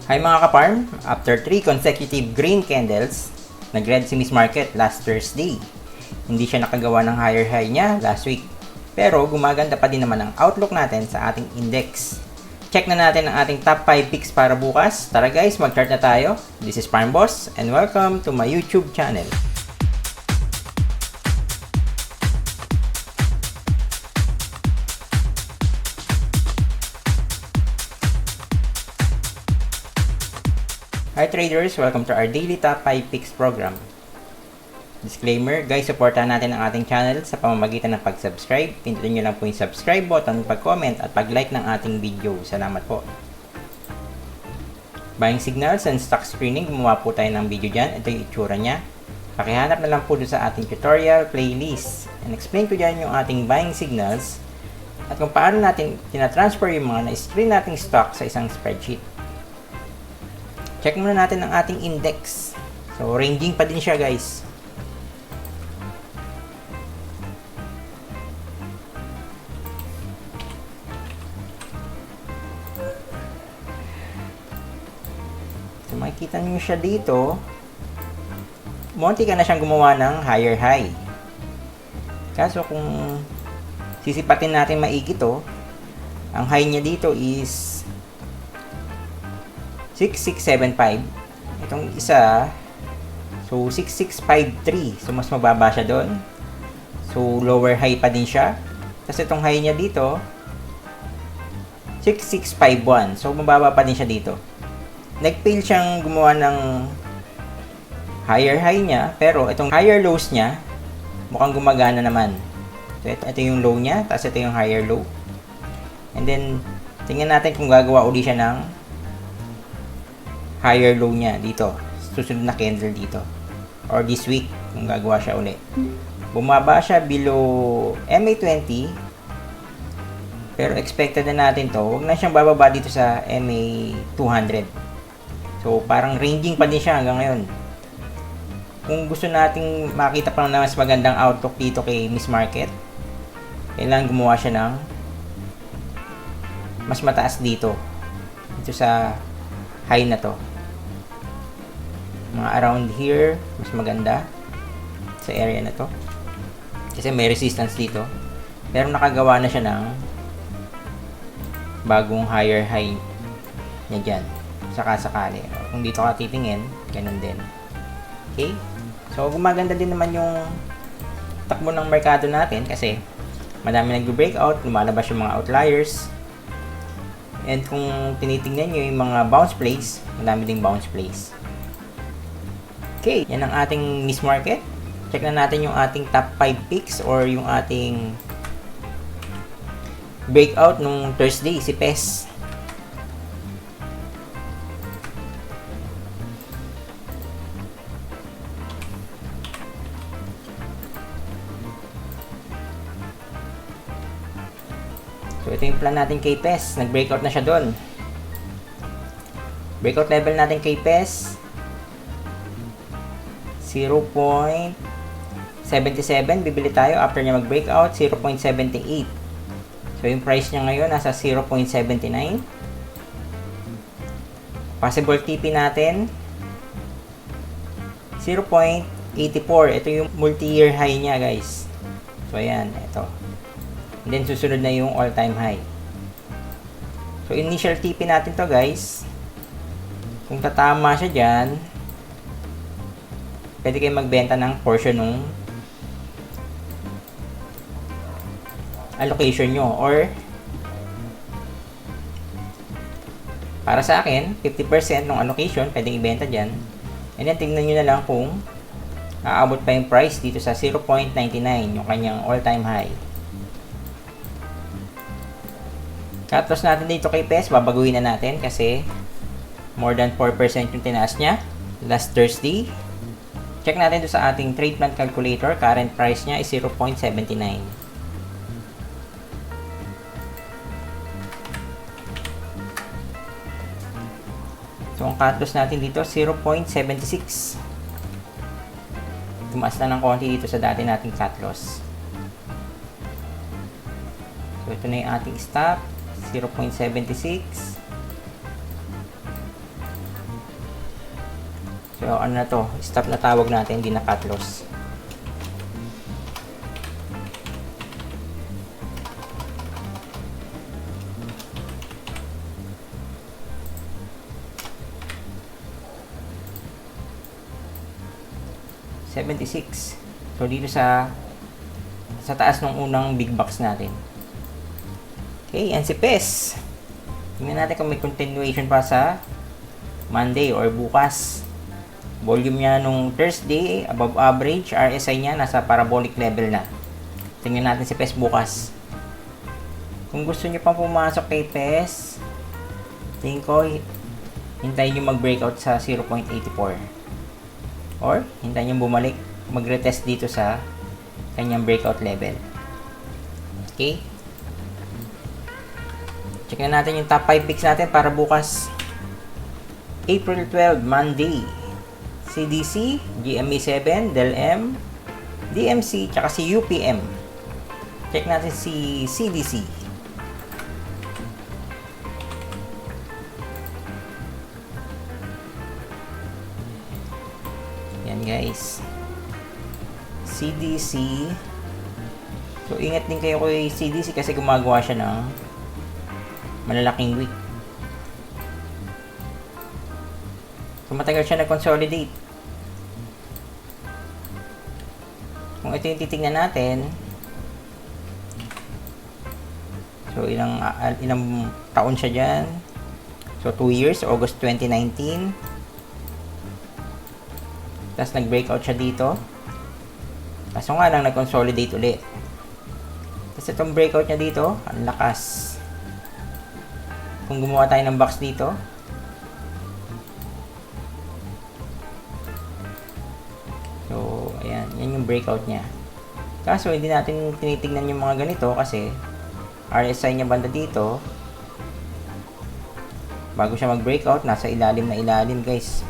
Hi mga kaparm, after 3 consecutive green candles, nag-red si Miss Market last Thursday. Hindi siya nakagawa ng higher high niya last week. Pero gumaganda pa din naman ang outlook natin sa ating index. Check na natin ang ating top 5 picks para bukas. Tara guys, mag-chart na tayo. This is Farm Boss and welcome to my YouTube channel. Hi traders! Welcome to our daily top 5 picks program. Disclaimer, guys, supportahan natin ang ating channel sa pamamagitan ng pag-subscribe. Pindutin nyo lang po yung subscribe button, pag-comment at pag-like ng ating video. Salamat po. Buying signals and stock screening, gumawa po tayo ng video dyan. Ito yung itsura nya. Pakihanap na lang po doon sa ating tutorial playlist. And explain ko dyan yung ating buying signals at kung paano natin tinatransfer yung mga na-screen nating stock sa isang spreadsheet. Check muna natin ang ating index. So, ranging pa din siya, guys. So, makikita nyo siya dito. Munti ka na siyang gumawa ng higher high. Kaso, kung sisipatin natin maigi to, ang high niya dito is 6675. Itong isa, so 6653. So mas mababa siya doon. So lower high pa din siya. Kasi itong high niya dito 6651. So mababa pa din siya dito. Nag-fail siyang gumawa ng higher high niya, pero itong higher lows niya mukhang gumagana naman. So ito yung low niya, tapos ito yung higher low. And then tingnan natin kung gagawa uli siya ng higher low niya dito, susunod na candle dito, or this week kung gagawa siya uli. Bumaba siya below MA20, pero expected na natin to, huwag na siyang bababa dito sa MA200. So parang ranging pa din siya hanggang ngayon. Kung gusto nating makita pa na mas magandang outlook dito kay Miss Market, kailangan gumawa siya ng mas mataas dito sa high na to. Mga around here, mas maganda sa area na to. Kasi may resistance dito. Pero nakagawa na siya ng bagong higher high niya dyan. Saka-sakali. Kung dito ka titingin, ganun din. Okay? So, gumaganda din naman yung takbo ng merkado natin kasi madami nag-breakout, lumalabas yung mga outliers. And kung tinitingnan nyo yung mga bounce plays, madami ding bounce plays. Okay, yan ang ating Miss Market. Check na natin yung ating top 5 picks or yung ating breakout nung Thursday, si PES. So, ito yung plan natin kay PES. Nag-breakout na siya doon. Breakout level natin kay PES 0.77. Bibili tayo after niya mag-breakout 0.78. So, yung price niya ngayon nasa 0.79. Possible TP natin 0.84. Ito yung multi-year high niya, guys. So, ayan. Ito. And then, susunod na yung all-time high. So, initial TP natin to, guys. Kung tatama siya dyan, pwede kayo magbenta ng portion ng allocation nyo. Or, para sa akin, 50% ng allocation, pwedeng ibenta dyan. And then, tingnan nyo na lang kung aabot pa yung price dito sa 0.99, yung kanyang all-time high. Cut loss natin dito kay PES, babaguhin na natin kasi more than 4% yung tinaas niya last Thursday. Check natin doon sa ating trade plan calculator, current price niya is 0.79. So, ang cut loss natin dito, 0.76. Tumaas na ng konti dito sa dati nating cut loss. So, ito na yung ating stop. 0.76. So, ano na to? Stop na tawag natin, hindi na cut loss. $76. So, dito sa taas ng unang big box natin. Okay, yan si PES. Tingnan natin kung may continuation pa sa Monday or bukas. Volume niya nung Thursday, above average. RSI niya, nasa parabolic level na. Tingnan natin si PES bukas. Kung gusto niyo pang pumasok kay PES, tingin ko, hintayin niyo mag-breakout sa 0.84. Or, hintayin niyo bumalik, mag-retest dito sa kanyang breakout level. Okay? Check na natin yung top 5 picks natin para bukas. April 12, Monday. CDC, GMA7, DELM, DMC, tsaka si UPM. Check natin si CDC. Yan guys. CDC. So, ingat din kayo kay CDC kasi gumagawa siya ng malalaking wick. So, matagal siya nag-consolidate. Kung ito yung titignan natin, so, ilang taon siya dyan. So, 2 years, August 2019. Tapos, nag-breakout siya dito. Kaso nga lang, nag-consolidate ulit. Tapos, itong breakout niya dito, ang lakas. Kung gumawa tayo ng box dito, so, ayan, yan yung breakout niya. Kaso, hindi natin tinitingnan yung mga ganito kasi RSI niya banda dito. Bago siya mag-breakout, nasa ilalim na ilalim, guys.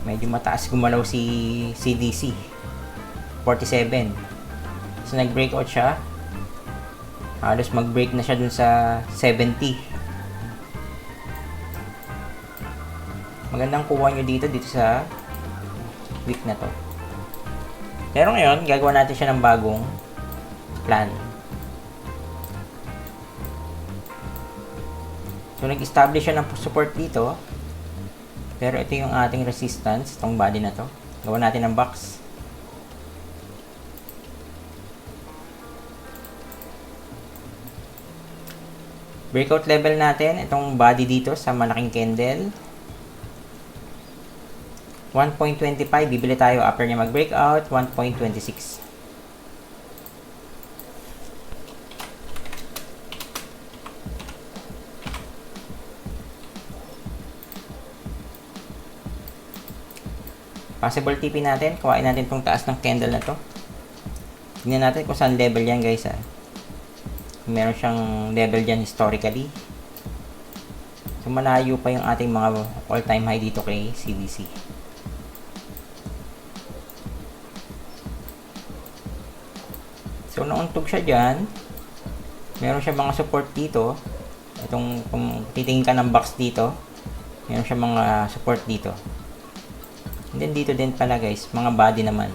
Medyo mataas gumalaw si CDC. 47. So, nag-breakout siya. Halos mag-break na siya dun sa 70. Magandang kuha nyo dito sa week na to. Pero ngayon, gagawa natin siya ng bagong plan. So, nag-establish siya ng support dito. Pero ito yung ating resistance, itong body na to. Gawa natin ng box. Breakout level natin, itong body dito sa malaking candle. 1.25, bibili tayo after niya mag-breakout, 1.26. Possible TP natin, kuhain natin itong taas ng candle na to. Tingnan natin kung saan level yan, guys. Meron siyang level dyan historically. So, malayo pa yung ating mga all-time high dito kay CDC. So, nauntog siya dyan. Meron siya mga support dito. Itong, kung titingin ka ng box dito, meron siya mga support dito. And then, dito din pala, guys, mga body naman.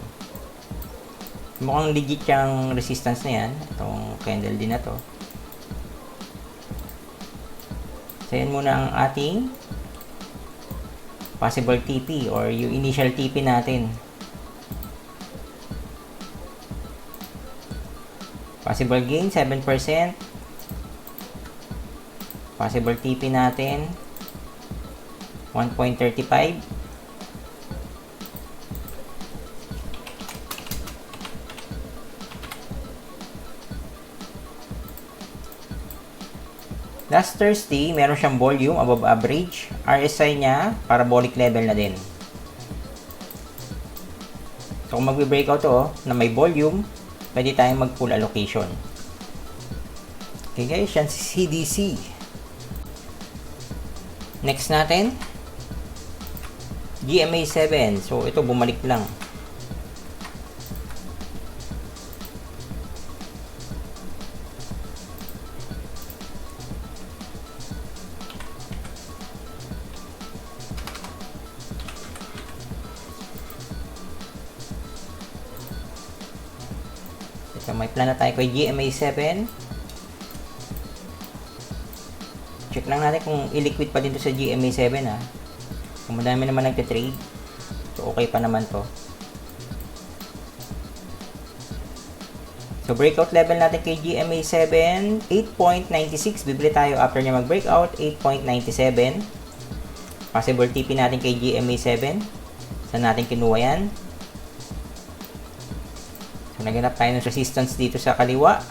Mukhang legit yung resistance na yan. Itong candle din na to. So, yan muna ang ating possible TP or yung initial TP natin. Possible gain, 7%. Possible TP natin, 1.35. Last Thursday, meron siyang volume above average. RSI niya, parabolic level na din. So, kung magbe-breakout to, na may volume, pwede tayong mag-full allocation. Okay guys, yan si CDC. Next natin, GMA7. So, ito bumalik lang. So, may plan na tayo kay GMA7. Check lang natin kung illiquid pa din to sa GMA7 ha. Kung madami naman nagtitrade, so okay pa naman to. So breakout level natin kay GMA7, 8.96. Bibili tayo after niya mag-breakout, 8.97. Possible TP natin kay GMA7. Saan natin kinuha yan? So naganap tayo ng resistance dito sa kaliwa.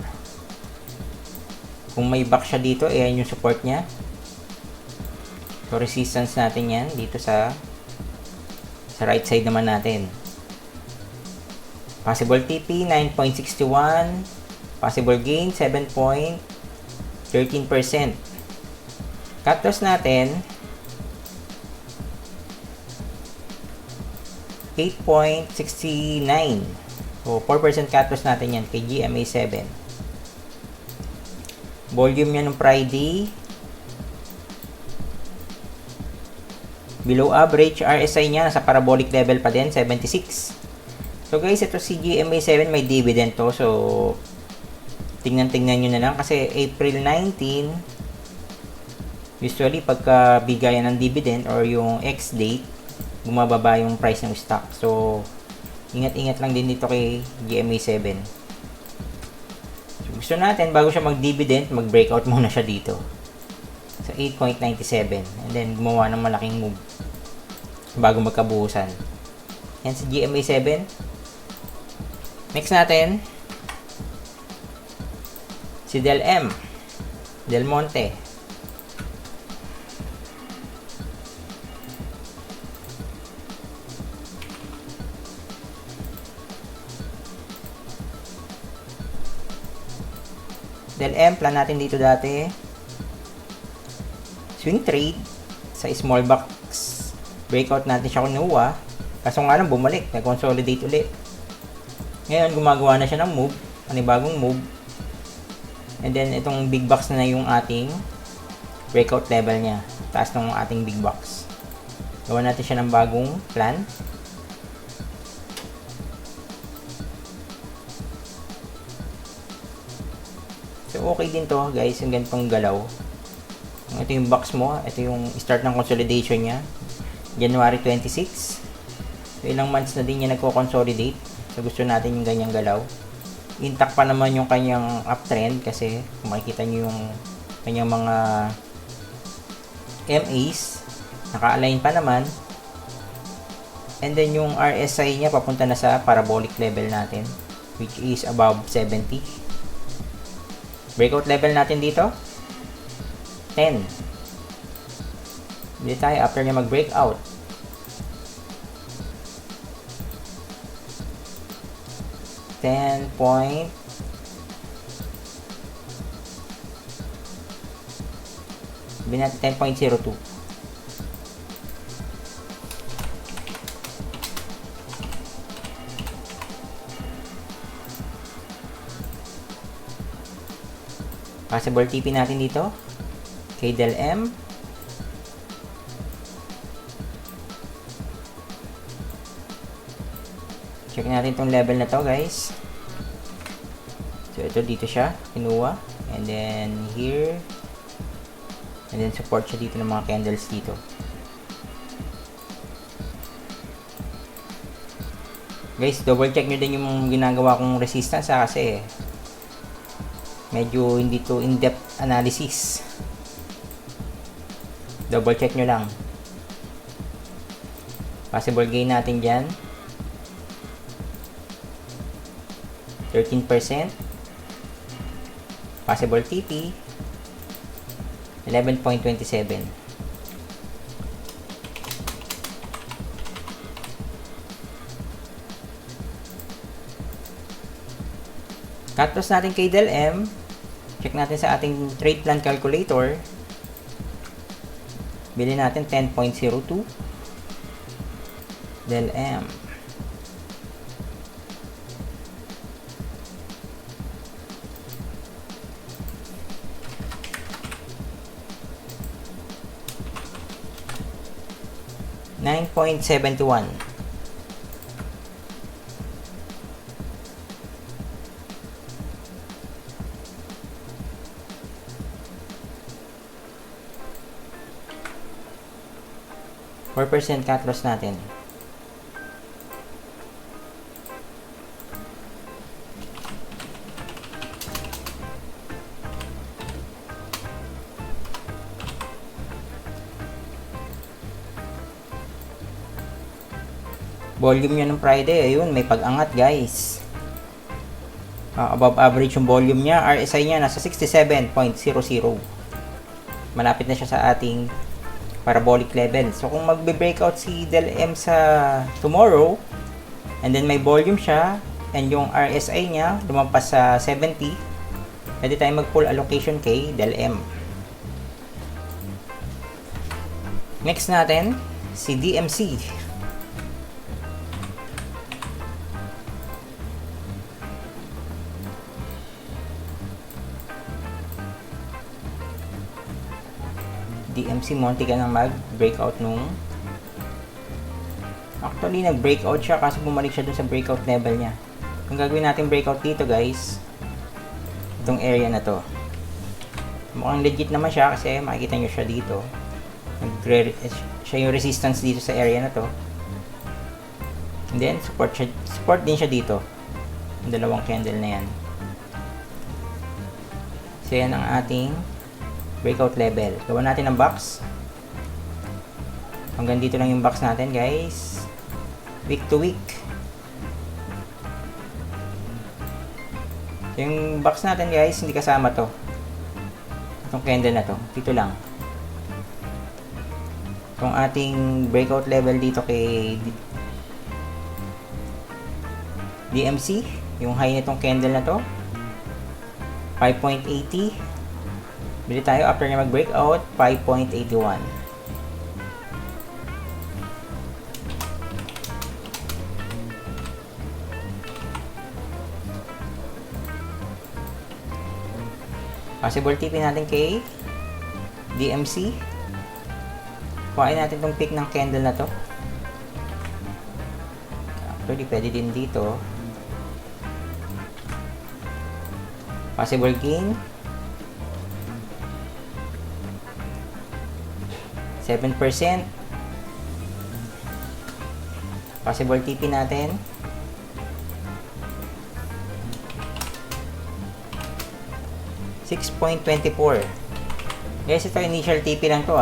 Kung may back siya dito, ayan yung support niya. So, resistance natin yan dito sa right side naman natin. Possible TP, 9.61. Possible gain, 7.13%. Cut loss natin, 8.69. So, 4% cut loss natin yan kay GMA7. Volume niya nung Friday, below average. RSI niya nasa parabolic level pa din, 76. So guys, ito si GMA7 may dividend to. So tingnan nyo na lang kasi April 19 usually pagka bigayan ng dividend or yung X date, bumababa yung price ng stock. So ingat-ingat lang din dito kay GMA7. Gusto natin, bago siya mag-dividend, mag-breakout muna siya dito. So, 8.97. And then, gumawa ng malaking move bago magkabuhusan. Yan si GMA7. Next natin, si Del M. Del Monte. Del M, plan natin dito dati. Swing trade sa small box. Breakout natin siya kinuha. Kaso nga lang bumalik. Nag-consolidate ulit. Ngayon, gumagawa na siya ng move. Panibagong move. And then, itong big box na yung ating breakout level niya. Taas ng ating big box. Gawa natin siya ng bagong plan. So, okay din to guys, yung ganitong galaw. Ito yung box mo, ito yung start ng consolidation niya. January 26. So, ilang months na din niya nagko-consolidate. So, gusto natin yung ganyang galaw. Intact pa naman yung kanyang uptrend kasi kung makikita nyo yung kanyang mga MAs, naka-align pa naman. And then yung RSI niya papunta na sa parabolic level natin, which is above 70. Breakout level natin dito, 10. Hindi tayo after niya mag-breakout. Point. Sabihin natin 10.02. Possible TP natin dito kay Del M. Check natin itong level na to guys. So ito dito siya kinuha, and then here, and then support siya dito ng mga candles dito. Guys, double check nyo din yung ginagawa kong resistance kasi medyo hindi to in-depth analysis. Double check nyo lang. Possible gain natin dyan, 13%. Possible TP, 11.27. Cut loss natin kay Del M. Check natin sa ating trade plan calculator. Bili natin 10.02. Del M. $9.71. 4% cut loss natin. Volume niya ng Friday, ayun, may pag-angat guys. Above average yung volume niya. RSI niya nasa 67.00. Malapit na siya sa ating parabolic level. So kung magbe-breakout si DLM sa tomorrow, and then may volume siya, and yung RSI niya lumampas sa 70, pwede tayo mag-full allocation kay DLM. Next natin, si DMC. DMC, monti ka nang mag-breakout nung actually nag-breakout siya kasi bumalik siya dun sa breakout level niya. Kung gagawin natin breakout dito guys, itong area na to, mukhang legit naman siya kasi makikita nyo siya dito, siya yung resistance dito sa area na to, and then support din siya dito, yung dalawang candle na yan. So yan ang ating breakout level. Gawa natin ang box. Hanggang dito lang yung box natin guys. Week to week. So, yung box natin guys, hindi kasama to. Itong candle na to. Dito lang. Itong ating breakout level dito kay DMC. Yung high nitong candle na to. 5.80. Bili tayo after niya mag-breakout, 5.81. Possible TP natin kay DMC. Kuhain natin itong pick ng candle na to. Actually, pwede din dito. Possible gain 7%. Possible TP natin. $6.24. Guys, ito initial TP lang to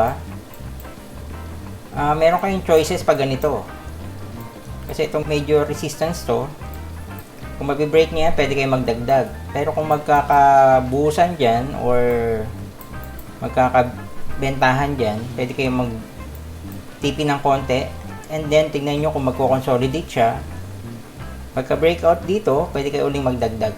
meron kayong choices pag ganito. Kasi itong major resistance to, kung mag-break niya, pwede kayong magdagdag. Pero kung magkakabuhusan dyan or magkakabentahan dyan, pwede kayong mag-TP ng konti, and then tignan nyo kung magko-consolidate siya. Pagka-breakout dito, pwede kayo uling magdagdag.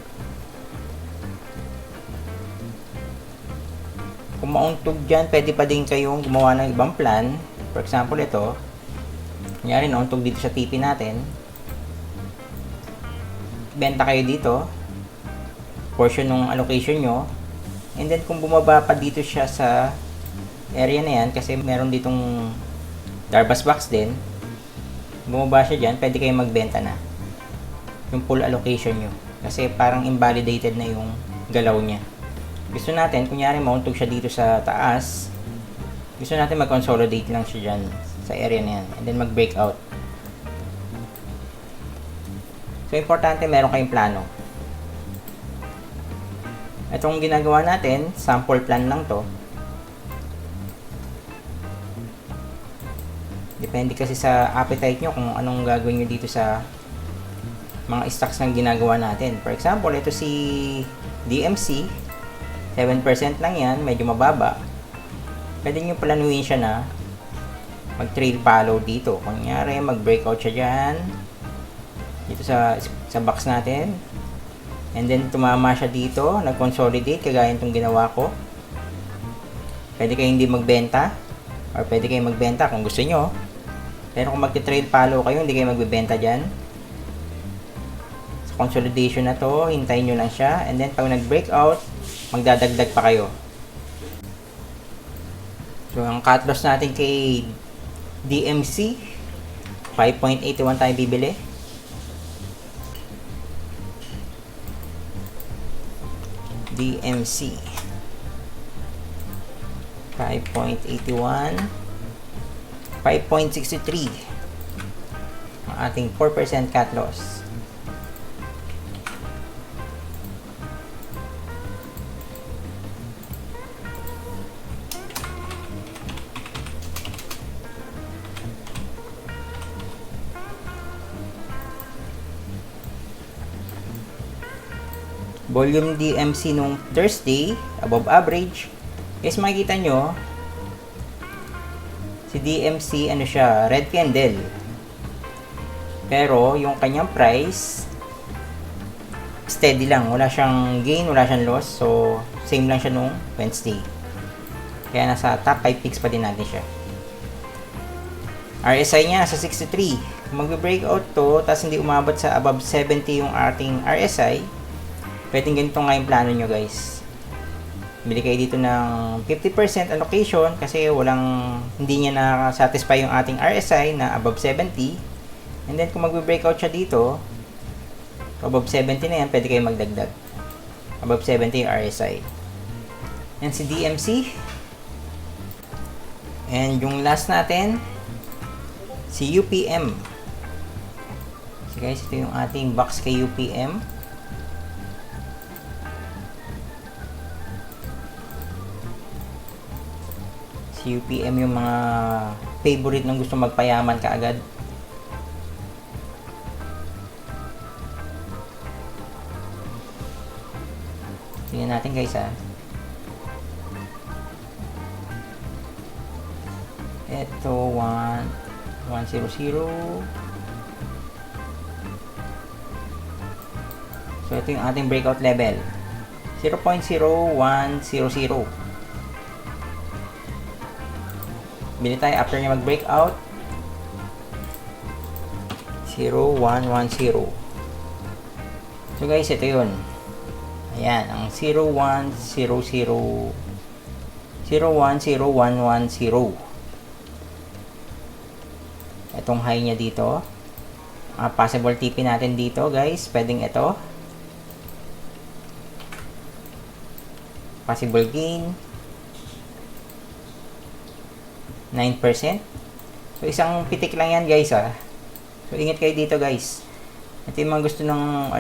Kung mauntog dyan, pwede pa din kayong gumawa ng ibang plan. For example, ito. Kunyari, nauntog dito sa TP natin. Benta kayo dito. Portion ng allocation nyo. And then, kung bumaba pa dito siya sa area na yan, kasi meron ditong Darvas box din, bumaba siya dyan, pwede kayong magbenta na yung full allocation nyo. Kasi parang invalidated na yung galaw niya. Gusto natin, kunyari mauntog siya dito sa taas, gusto natin mag-consolidate lang siya dyan sa area na yan, and then mag-break out. So, importante meron kayong plano. Itong ginagawa natin, sample plan lang to. Depende kasi sa appetite nyo kung anong gagawin nyo dito sa mga stocks na ginagawa natin. For example, ito si DMC, 7% lang yan, medyo mababa. Pwede nyo planuhin siya na mag-trail follow dito. Kunyari, mag-breakout siya dyan, dito sa box natin. And then, tumama siya dito, nag-consolidate, kagaya itong ginawa ko. Pwede kayo hindi magbenta, or pwede kayo magbenta kung gusto nyo. Pero kung magti-trade follow kayo, hindi kayo magbebenta dyan. Sa consolidation na to, hintayin nyo lang siya. And then, pag nag-breakout, magdadagdag pa kayo. So, ang cut loss natin kay DMC, 5.81 tayo bibili. DMC 5.81. 5.63 ang ating 4% cut loss. Volume DMC nung Thursday, above average. Guys, makikita nyo, si DMC, ano siya, red candle. Pero, yung kanyang price, steady lang. Wala siyang gain, wala siyang loss. So, same lang siya nung Wednesday. Kaya nasa top 5 picks pa din natin siya. RSI niya nasa 63. Kung magbe-breakout to, tapos hindi umabot sa above 70 yung ating RSI, pwedeng ganito nga yung plano nyo, guys. Bili kayo dito ng 50% allocation kasi hindi niya na-satisfy yung ating RSI na above 70. And then, kung magbe-breakout siya dito, above 70 na yan, pwede kayo magdagdag. Above 70 yung RSI. Yan si DMC. And yung last natin, si UPM. So guys, ito yung ating box kay UPM. Si UPM yung mga favorite ng gusto magpayaman kaagad. Tingnan natin guys ha. Ito 100. So ito yung ating breakout level. 0.0100. Bili tayo after niya mag-breakout. 0110. So guys, ito yun. Ayan, ang 010110. Itong high niya dito. Possible TP natin dito, guys. Pwedeng ito. Possible gain 9%. So, isang pitik lang yan, guys, ha. So, ingat kayo dito, guys. Ito yung mga gusto ng,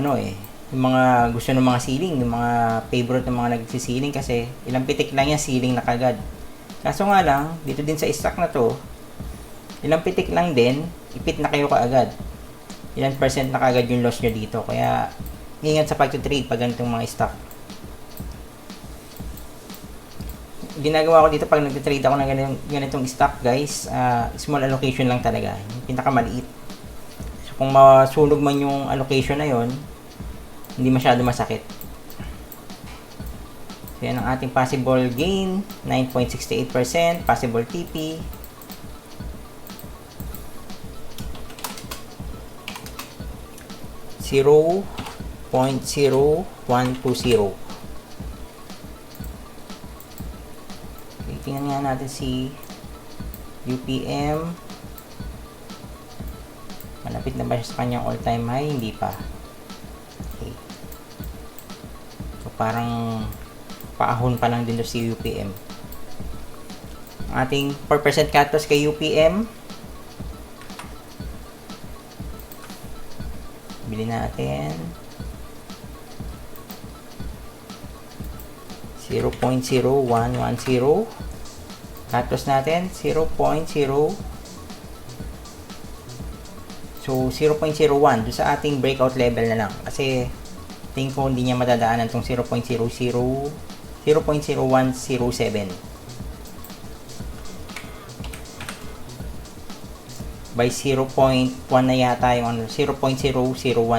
yung mga gusto ng mga ceiling, yung mga favorite ng mga nagsisiling kasi ilang pitik lang yan, ceiling na kagad. Kaso nga lang, dito din sa stock na to, ilang pitik lang din, ipit na kayo kaagad. Ilang percent na kagad yung loss nyo dito. Kaya, ingat sa pag-trade pag ganitong mga stock. Ginagawa ko dito pag nag-trade ako ng ganitong stock, guys, small allocation lang talaga, yung pinakamaliit. So, kung masunog man yung allocation na yon, hindi masyado masakit. So, yan ang ating possible gain, 9.68%, possible TP. $0.0120. Tingnan nga natin si UPM. Malapit na ba siya sa kanyang all-time high? Hindi pa. Okay. So, parang paahon pa lang din si UPM. Ang ating 4% cut loss kay UPM. Bili natin. 0.0110. Cut loss natin 0.0. So 0.01 doon sa ating breakout level na lang kasi tingin ko hindi niya madadaanan tong 0.0107. By 0.1 na yata yung 0.001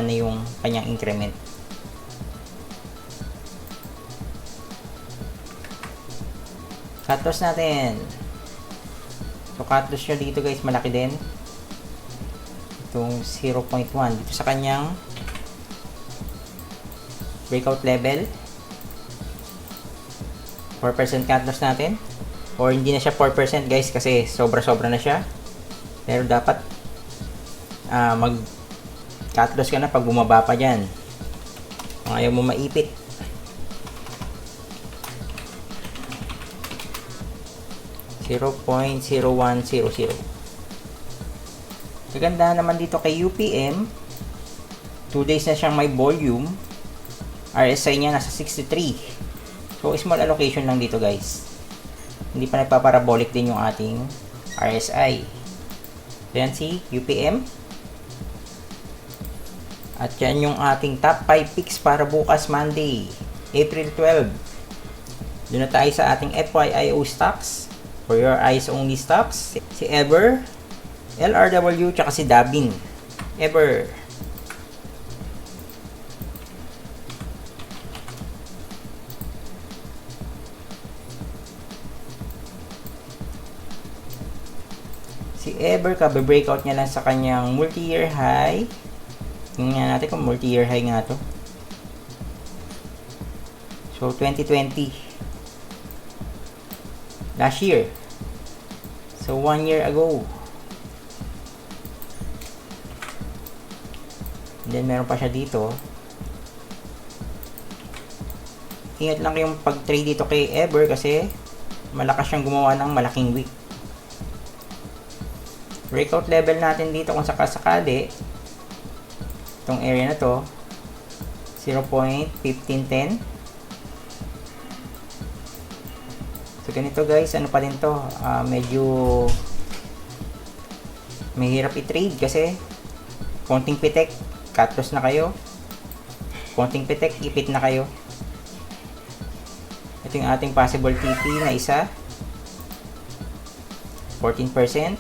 na yung kanyang increment. Cut loss natin. So, cut loss nyo dito, guys, malaki din. Itong 0.1 dito sa kanyang breakout level. 4% cut loss natin. Or hindi na siya 4%, guys, kasi sobra-sobra na siya. Pero dapat mag cut loss ka na pag bumaba pa dyan. Kung ayaw mo maipit. $0.0100. Kagandahan naman dito kay UPM, 2 days na siyang may volume. RSI niya nasa 63. So, small allocation lang dito guys. Hindi pa nagpaparabolic din yung ating RSI. Ayan si UPM. At yan yung ating top 5 picks para bukas Monday, April 12. Doon na tayo sa ating FYIO stocks. For your eyes only stocks. Si Ever, LRW, tsaka si Dabin. Ever. Si Ever, kabe-breakout niya lang sa kanyang multi-year high. Tingnan natin kung multi-year high nga to. So, 2020. Last year. So, 1 year ago. And then, meron pa siya dito. Ingat lang kayong pag-trade dito kay Ever kasi malakas siyang gumawa ng malaking wick. Breakout level natin dito kung sakasakali. Itong area na to, 0.1510. So, ganito guys, ano pa din to, medyo mahirap i-trade kasi konting pitek, cut loss na kayo. Konting pitek, ipit na kayo. Ito yung ating possible TP na isa. 14%.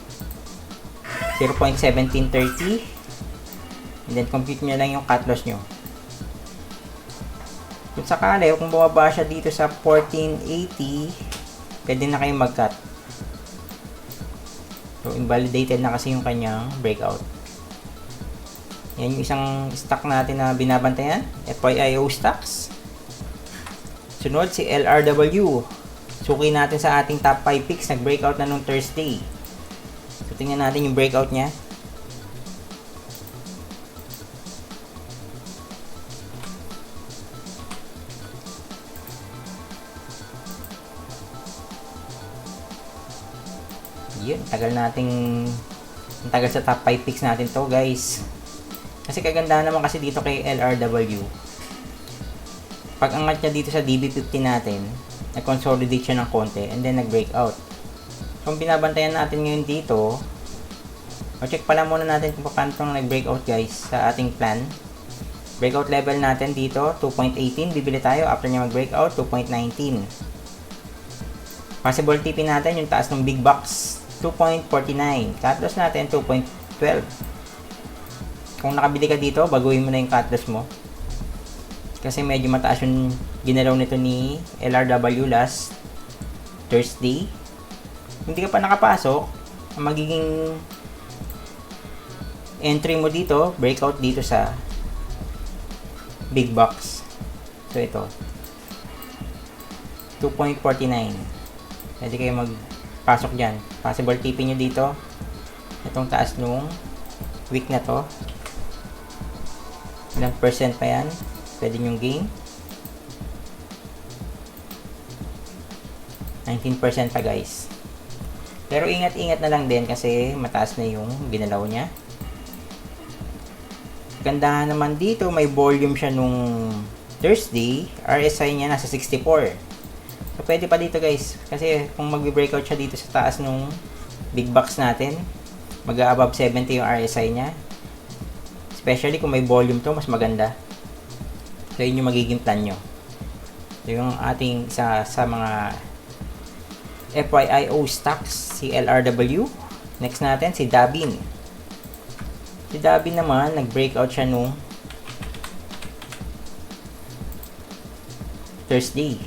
0.1730. And then, compute nyo lang yung cut loss nyo. Kung sakali, kung bumaba siya dito sa 1480, pwede na kayong mag-cut. So, invalidated na kasi yung kanyang breakout. Yan yung isang stock natin na binabantayan. FYIO stocks. Sunod, si LRW. Suki natin sa ating top 5 picks. Nag-breakout na nung Thursday. So, tingnan natin yung breakout niya. Yun, tagal sa top 5 picks natin to guys. Kasi kagandahan naman kasi dito kay LRW. Pag angat niya dito sa DB50 natin, nag-consolidate siya ng konti and then nag-breakout. So, ang binabantayan natin ngayon dito, check pala muna natin kung paano itong nag-breakout guys sa ating plan. Breakout level natin dito, 2.18. Bibili tayo after niya mag-breakout, 2.19. Possible TP natin, yung taas ng big box, 2.49. Cut loss natin, 2.12. Kung nakabili ka dito, baguhin mo na yung cut loss mo. Kasi medyo mataas yung ginalaw nito ni LRW last Thursday. Hindi ka pa nakapasok, ang magiging entry mo dito, breakout dito sa big box. So, ito. 2.49. Pwede kayo magpasok dyan. Possible TP nyo dito. Itong taas nung week na to. Ilang percent pa yan. Pwede nyong gain. 19% pa guys. Pero ingat-ingat na lang din kasi mataas na yung ginalaw niya. Gandahan naman dito, may volume siya nung Thursday. RSI niya nasa 64. So, pwede pa dito guys. Kasi kung mag-breakout siya dito sa taas nung big box natin, mag-above 70 yung RSI niya. Especially kung may volume to, mas maganda. So, yun yung magiging plan nyo. So, yung ating sa mga FYIO stocks, si LRW. Next natin, si Dabin. Si Dabin naman, nag-breakout siya nung Thursday.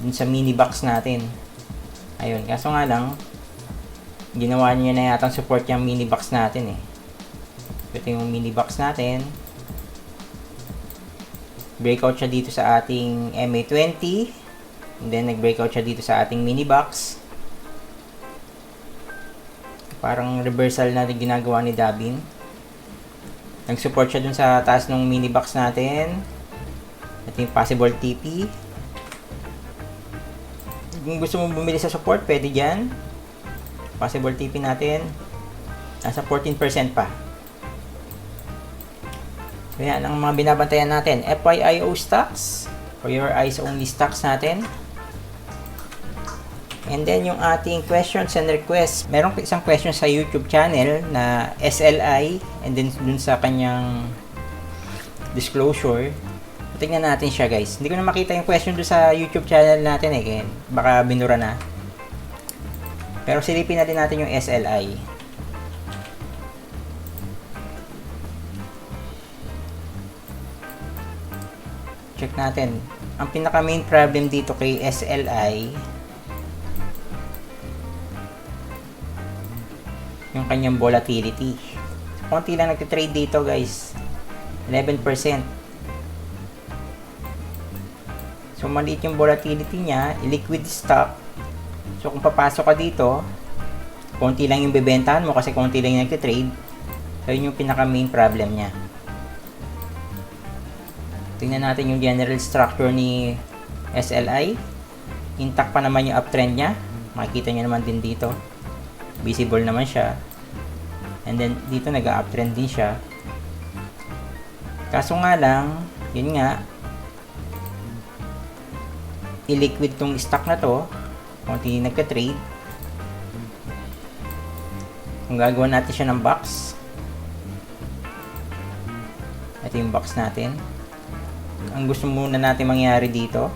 Dun sa mini box natin. Ayun, kaso nga lang, ginawa niya na yata support yung mini box natin eh. Ito yung mini box natin. Breakout siya dito sa ating MA20. And then, nag-breakout siya dito sa ating mini box. Parang reversal na ginagawa ni Dabin. Nag-support siya dun sa taas ng mini box natin. Ito yung possible TP. Kung gusto mo bumili sa support, pwede dyan. Possible TP natin. Nasa 14% pa. So yan ang mga binabantayan natin. FYIO stocks, for your eyes only stocks natin. And then yung ating questions and requests. Merong isang question sa YouTube channel na SLI, and then dun sa kanyang disclosure. Tingnan natin siya, guys. Hindi ko na makita yung question dun sa YouTube channel natin kaya baka binura na. Pero silipin na din natin yung SLI. Check natin. Ang pinaka main problem dito kay SLI, yung kanyang volatility. Konti lang nagtitrade dito, guys. 11%. So, maliit yung volatility niya. Liquid stock. So, kung papasok ka dito, konti lang yung bebentahan mo kasi konti lang yung nagtitrade. So, yun yung pinaka main problem niya. Tingnan natin yung general structure ni SLI. Intact pa naman yung uptrend niya. Makikita nyo naman din dito. Visible naman siya. And then, dito nag-uptrend din siya. Kaso nga lang, yun nga, illiquid tong stock na to. Konti nagka-trade. Kung gagawa natin siya ng box, ito yung box natin. Ang gusto muna natin mangyari dito,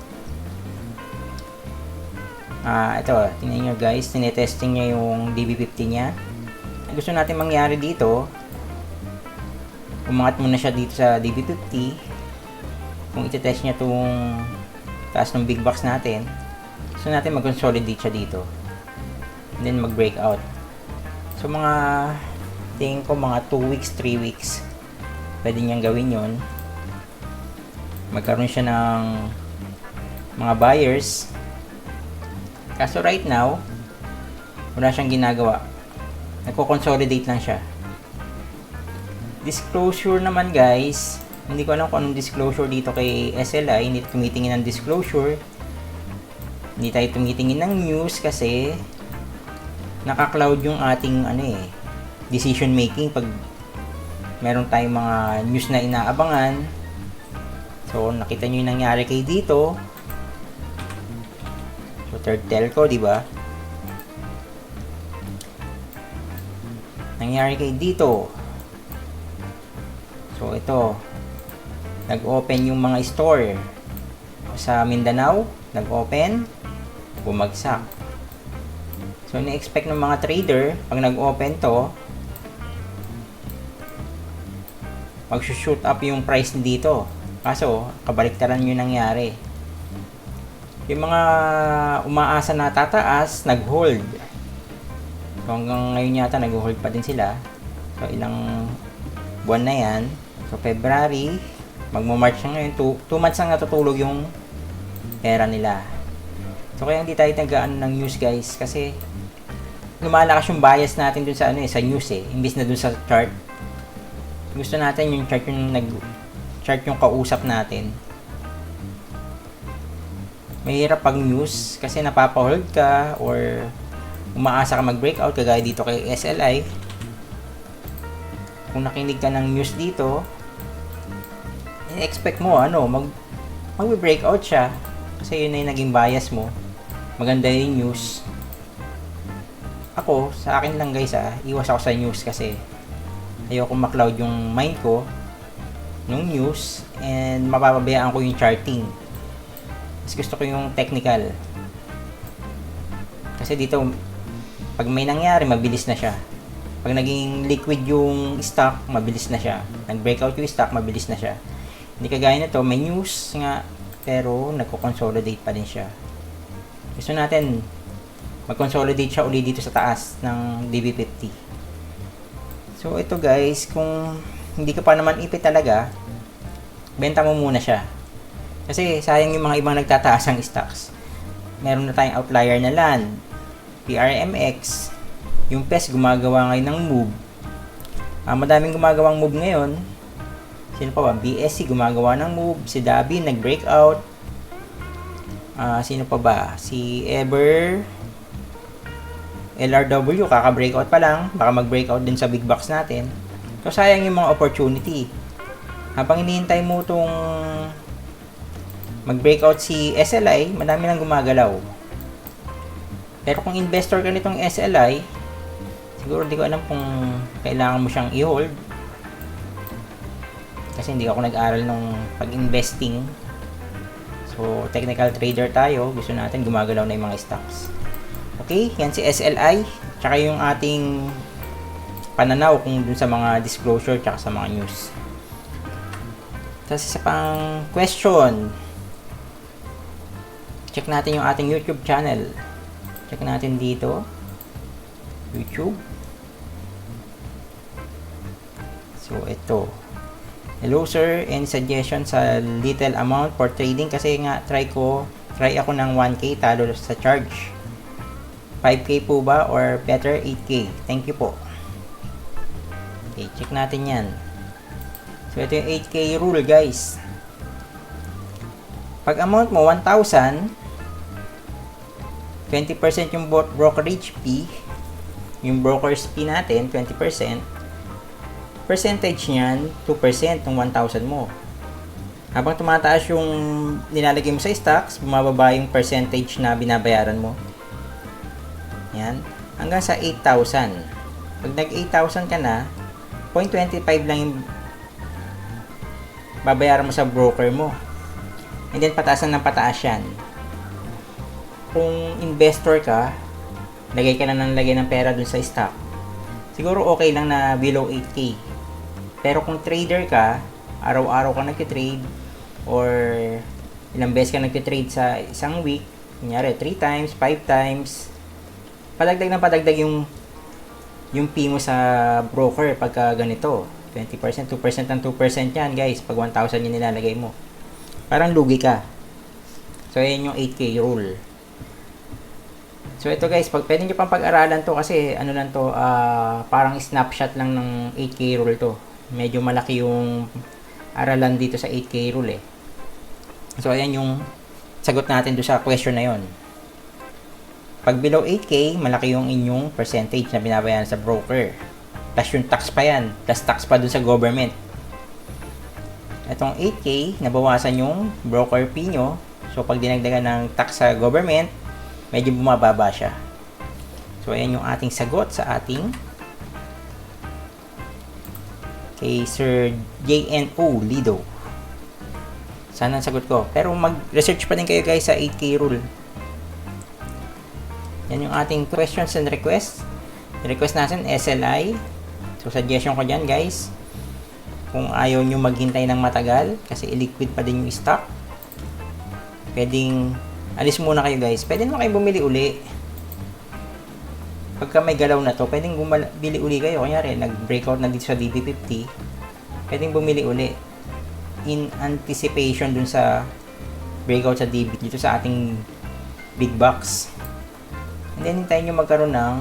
ito, tingnan nyo guys, tinetesting niya yung DB50 niya. Ang gusto natin mangyari dito, umangat muna siya dito sa DB50. Kung itetest niya itong taas ng big box natin, gusto natin mag-consolidate siya dito. And then mag-breakout. So mga, tingin ko mga 2 weeks, 3 weeks, pwede niyang gawin yun. Magkaroon siya ng mga buyers. Kaso right now, wala siyang ginagawa. Nagko-consolidate lang siya. Disclosure naman guys, hindi ko alam kung anong disclosure dito kay SLI. Hindi tumitingin ng disclosure. Hindi tayo tumitingin ng news kasi naka-cloud yung ating decision making pag meron tayong mga news na inaabangan. So nakita nyo yung nangyari kay dito. So third telco, di ba? Nangyari kay dito. So ito, nag-open yung mga store sa Mindanao, nag-open, bumagsak. So ni-expect ng mga trader pag nag-open to, mag-shoot up yung price dito. Kaso kabaliktaran yung nangyari. Yung mga umaasa na tataas, nag-hold. So hanggang ngayon yata nag-hold pa din sila. So ilang buwan na yan. So February, magmo-March na ngayon. 2 months na natutulog yung pera nila. So kaya hindi tayo nag-ano ng news guys. Kasi lumalakas yung bias natin dun sa sa news imbis na dun sa chart. Gusto natin yung chart yung chart yung kausap natin. Mahirap pag news kasi napapahold ka or umaasa ka mag-breakout kagaya dito kay SLI. Kung nakinig ka ng news dito, expect mo mag-breakout siya kasi yun na yung naging bias mo. Maganda yung news. Ako, sa akin lang guys iwas ako sa news kasi ayoko ma-cloud yung mind ko nung news and mapapabayaan ko yung charting. Mas gusto ko yung technical. Kasi dito, pag may nangyari, mabilis na siya. Pag naging liquid yung stock, mabilis na siya. Nag-breakout yung stock, mabilis na siya. Hindi kagaya nito, may news nga, pero nagko-consolidate pa din siya. Gusto natin, mag-consolidate siya uli dito sa taas ng DB50. So, ito guys, kung hindi ka pa naman ipit talaga, benta mo muna siya. Kasi sayang yung mga ibang nagtataas ang stocks. Meron na tayong outlier na LAN, PRMX, yung PES gumagawa ngayon ng move. Madaming gumagawang move ngayon. Sino pa ba? BSC gumagawa ng move, si Dabi nag-breakout. Sino pa ba? Si LRW, kaka-breakout pa lang, baka mag-breakout din sa big box natin. So, sayang yung mga opportunity. Habang hinihintay mo itong mag-breakout si SLI, madami nang gumagalaw. Pero kung investor ka nitong SLI, siguro hindi ko alam kung kailangan mo siyang i-hold. Kasi hindi ako nag-aral nung pag-investing. So, technical trader tayo. Gusto natin gumagalaw na yung mga stocks. Okay, yan si SLI. Tsaka yung ating pananaw kung dun sa mga disclosure tsaka sa mga news. Tapos isa pang question. Check natin yung ating YouTube channel. Check natin dito. YouTube. So, ito. Hello sir, any suggestion sa little amount for trading? Kasi nga, try ako ng 1K talo sa charge. 5K po ba or better 8K? Thank you po. Okay, check natin yan. So, ito yung 8K rule guys. Pag amount mo 1,000, 20% yung brokerage fee, yung broker's fee natin, 20%, percentage niyan, 2% ng 1,000 mo. Habang tumataas yung nilalagay mo sa stocks, bumababa yung percentage na binabayaran mo. Yan. Hanggang sa 8,000. Pag nag-8,000 ka na, 0.25 lang yung babayaran mo sa broker mo. And then, pataasan ng pataas yan. Kung investor ka, lagay ka na ng lagay ng pera dun sa stock, siguro okay lang na below 8K. Pero kung trader ka, araw-araw ka nagtitrade or ilang beses ka nagtitrade sa isang week, kunyari 3 times, 5 times, padagdag ng padagdag yung fee mo sa broker pagka ganito. 20%, 2% ng 2% yan guys, pag 1,000 yung nilalagay mo. Parang lugi ka. So, yan yung 8K rule. So, ito guys, pwede nyo pang pag-aralan to kasi ano lang to, parang snapshot lang ng 8K rule to. Medyo malaki yung aralan dito sa 8K rule eh. So, ayan yung sagot natin doon sa question na yon. Pag below 8K, malaki yung inyong percentage na binabayaran sa broker. Plus yung tax pa yan. Plus tax pa doon sa government. Itong 8K, nabawasan yung broker fee nyo. So, pag dinagdagan ng tax sa government, medyo bumababa siya. So, ayan yung ating sagot sa ating kay Sir JNO Lido. Sana ang sagot ko. Pero mag-research pa din kayo guys sa 8K rule. Yan yung ating questions and requests. Request natin SLI. So, suggestion ko dyan guys. Kung ayaw nyo maghintay ng matagal kasi illiquid pa din yung stock, pwedeng alis muna kayo guys. Pwede naman kayo bumili uli. Pagka may galaw na to, pwedeng bumili uli kayo. Kunyari, nag-breakout na dito sa DB50. Pwedeng bumili uli. In anticipation dun sa breakout sa DB dito sa ating big box. And then, hintayin nyo magkaroon ng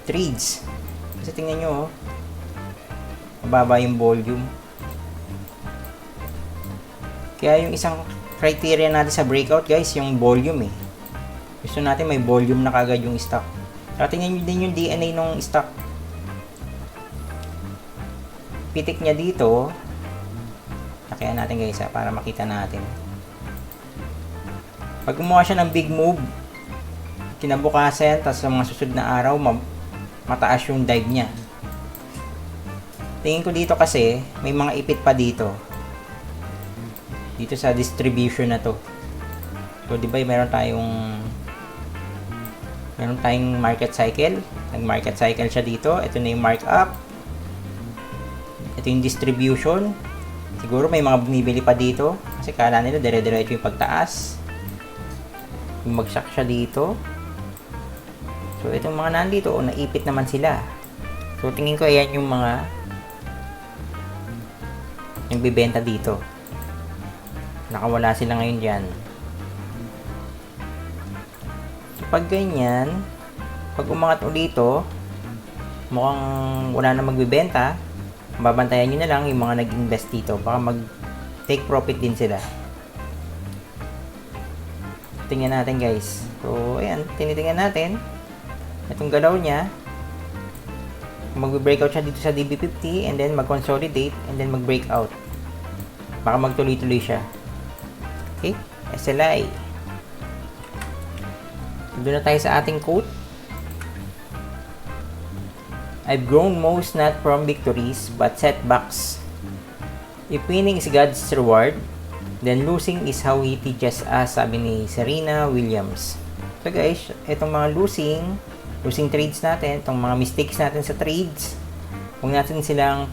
trades. Kasi tingnan nyo, mababa yung volume. Kaya yung isang criteria natin sa breakout guys, yung volume eh. Gusto natin may volume na kagad yung stock. Saka tingnan nyo din yung DNA ng stock. Pitik niya dito. Lakayan natin guys para makita natin. Pag gumawa siya ng big move, kinabukasan, tapos sa mga susunod na araw, mataas yung dive niya. Tingin ko dito kasi, may mga ipit pa dito. Dito sa distribution na to. So, di ba meron tayong market cycle. Nag-market cycle siya dito. Ito na yung markup. Ito yung distribution. Siguro may mga bumibili pa dito. Kasi kala nila dire-diretso yung pagtaas. Bumagsak siya dito. So, itong mga nandito, naipit naman sila. So, tingin ko ayan yung mga yung bibenta dito. Nakawala sila ngayon dyan. Pag ganyan, pag umangat ulit ito, mukhang wala na magbibenta, babantayan nyo na lang yung mga nag-invest dito. Baka mag-take profit din sila. tingnan natin guys. So, ayan, tinitingnan natin. Itong galaw niya, mag-breakout siya dito sa DB50 and then mag-consolidate and then mag-breakout. Baka magtuloy-tuloy siya. Okay, SLI. Doon na tayo sa ating quote. I've grown most not from victories but setbacks. If winning is God's reward, then losing is how He teaches us, sabi ni Serena Williams. So guys, itong mga losing trades natin, itong mga mistakes natin sa trades, huwag natin silang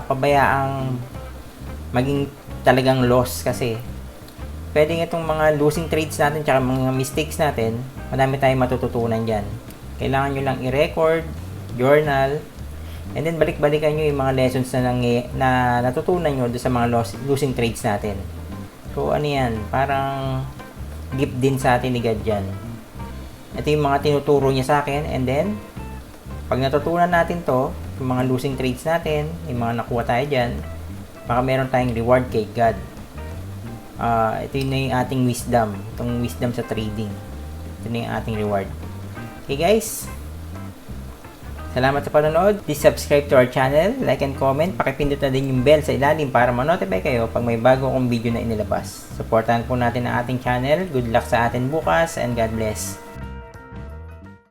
pabayaang maging talagang loss kasi pwedeng itong mga losing trades natin tsaka mga mistakes natin, madami tayong matututunan dyan. Kailangan nyo lang i-record, journal, and then balik-balikan nyo yung mga lessons na natutunan nyo doon sa mga losing trades natin. So ano yan, parang gift din sa atin ni God dyan. Ito yung mga tinuturo niya sa akin, and then pag natutunan natin to, yung mga losing trades natin, yung mga nakuha tayo dyan, baka meron tayong reward kay God. Ito yung ating wisdom, itong wisdom sa trading. Ito na yung ating reward. Okay guys, salamat sa panonood. Please subscribe to our channel, like and comment, pakipindot na din yung bell sa ilalim para ma-notify kayo pag may bago akong video na inilabas. Supportahan po natin ang ating channel. Good luck sa atin bukas and God bless.